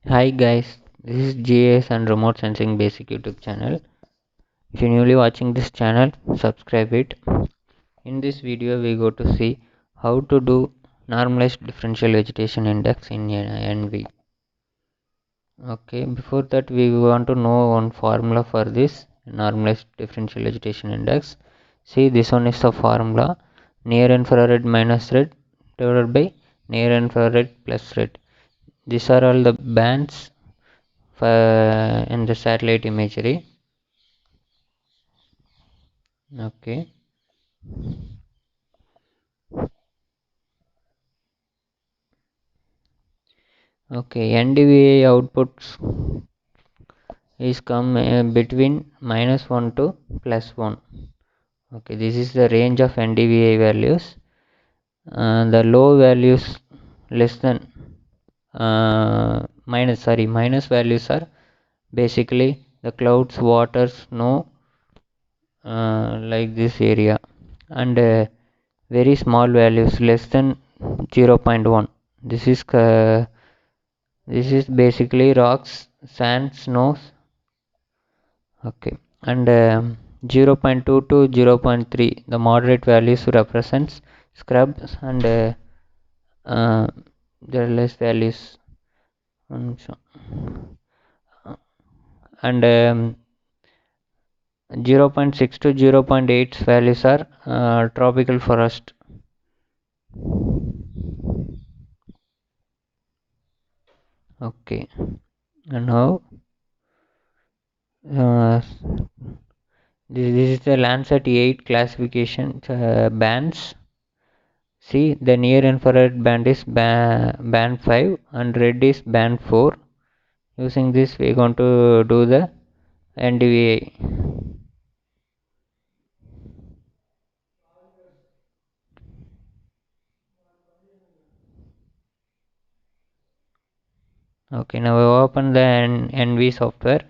Hi guys, this is GS and Remote Sensing Basic YouTube channel. If you're newly watching this channel, subscribe it. In this video, we go to see how to do normalized differential vegetation index in NV. Okay, before that, we want to know one formula for this normalized differential vegetation index. See, this one is the formula: near infrared minus red divided by near infrared plus red. These are all the bands in the satellite imagery. Okay, NDVI outputs is come between -1 to +1. Okay, this is the range of NDVI values. The low values less than minus values are basically the clouds, water, snow, like this area, and very small values less than 0.1. This is basically rocks, sand, snows. Okay, and 0.2 to 0.3, the moderate values represents scrubs, and there are less values. And 0.6 to 0.8 values are tropical forest. Okay, and now this is the Landsat 8 classification bands. See, the near infrared band is band 5 and red is band 4. Using this, we are going to do the NDVI. Okay, now we open the NV software.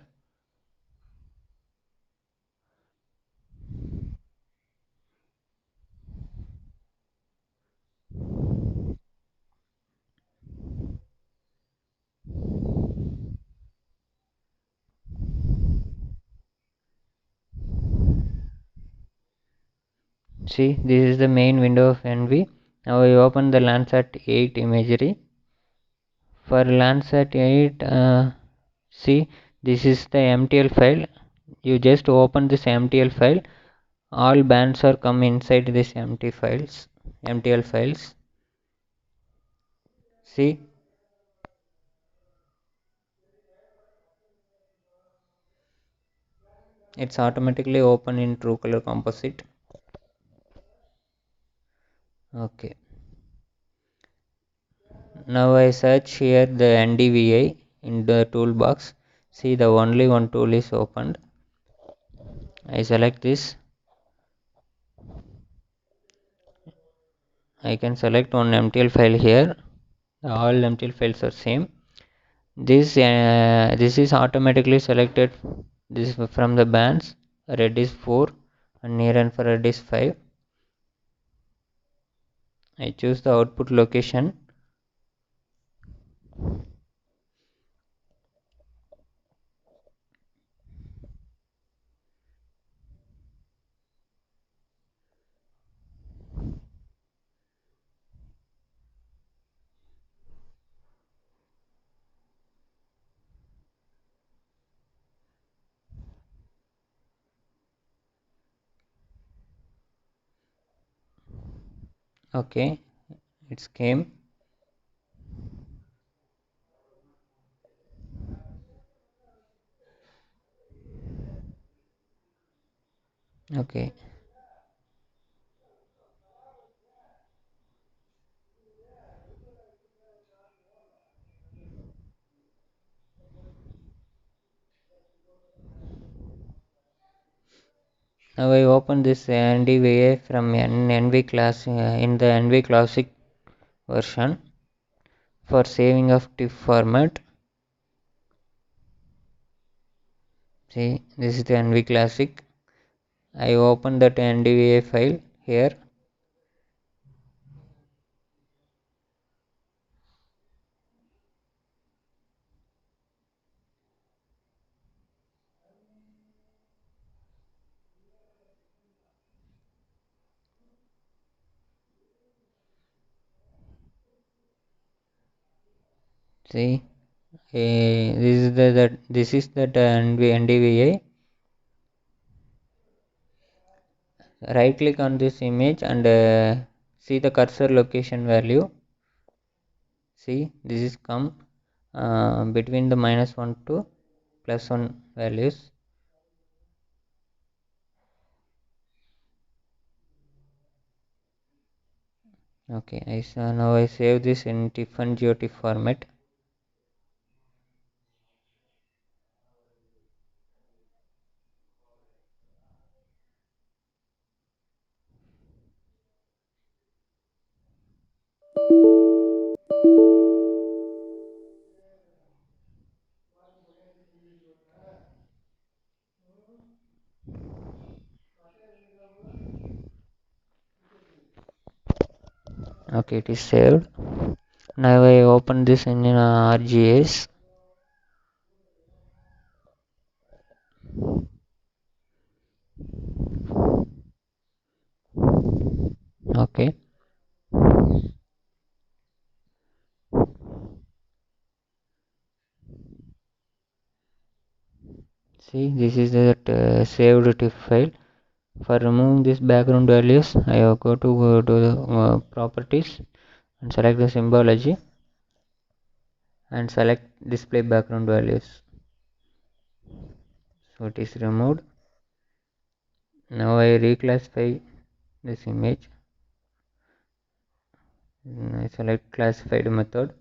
See, this is the main window of NV. Now we open the Landsat 8 imagery. For Landsat 8, see, this is the MTL file. You just open this MTL file. All bands are come inside this MTL files. See, it's automatically open in Truecaller Composite. Okay, now I search here the NDVI in the toolbox. See, the only one tool is opened. I select this. I can select one MTL file here. All MTL files are same. This is automatically selected. This from the bands. Red is 4 and near infrared is 5. I choose the output location. Okay, it's came. Okay, now I open this NDVA from NV class in the NV Classic version for saving of TIFF format. See, this is the NV Classic. I open that NDVA file here. See, this is that NDVI. Right click on this image and see the cursor location value. See, this is come between the -1 to +1 values. Okay, now I save this in TIFF and GeoTIFF format. Okay, it is saved. Now I open this in ArcGIS. Okay, see, this is the saved TIFF file. For removing this background values, I go to the properties and select the symbology and select display background values. So it is removed. Now I reclassify this image. I select classified method.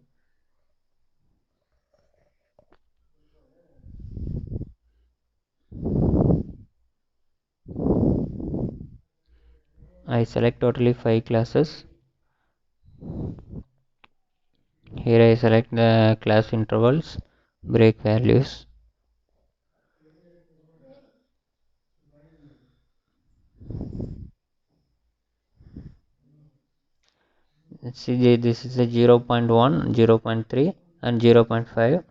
I select totally 5 classes. Here I select the class intervals, break values. See, this is a 0.1, 0.3 and 0.5.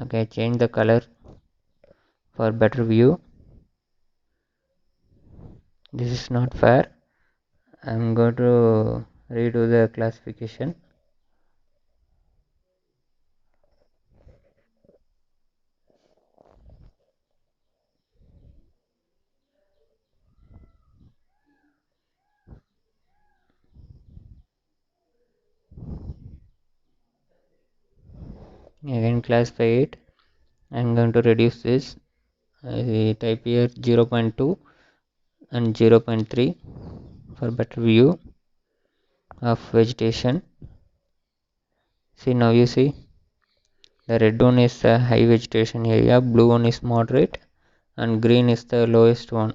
Okay, change the color for better view. This is not fair. I'm going to redo the classification. Again classify it. I'm going to reduce this. I type here 0.2 and 0.3 for better view of vegetation. See, now you see the red one is the high vegetation area, blue one is moderate and green is the lowest one.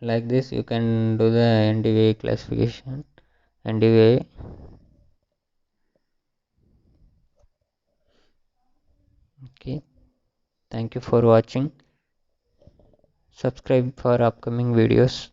Like this you can do the NDVI classification. NDVI. Okay, thank you for watching. Subscribe for upcoming videos.